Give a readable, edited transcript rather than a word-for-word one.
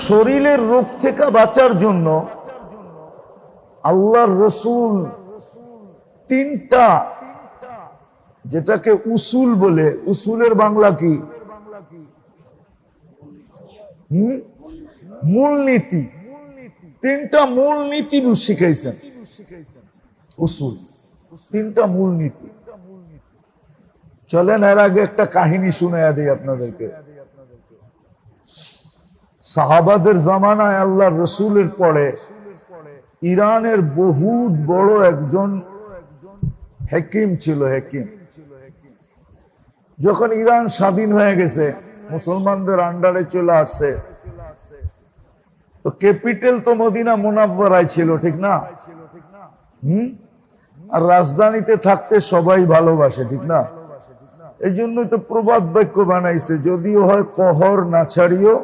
শরীরের রোগ থেকে বাঁচার জন্য আল্লাহর রসুল তিনটা, যেটাকে উসুল বলে, উসুলের বাংলা কি? মূলনীতি। তিনটা মূলনীতি শিখাইছেন উসুল, তিনটা মূলনীতি। চলেন এর আগে একটা কাহিনী শুনাইয়া দিই আপনাদেরকে। সাহাবাদের জামানায় আল্লাহর রসুলের পরে ইরানের বহুত বড় একজন হাকিম ছিল। হাকিম যখন ইরান স্বাধীন হয়ে গেছে, মুসলমানদের আন্ডারে চলে আসছে, তো ক্যাপিটাল তো মদিনা মুনাওয়ারায় ছিল, ঠিক না? আর রাজধানীতে থাকতে সবাই ভালোবাসে, ঠিক না? এই জন্যই তো প্রবাদ বাক্য বানাইছে, যদিও হয় কহর না ছাড়িও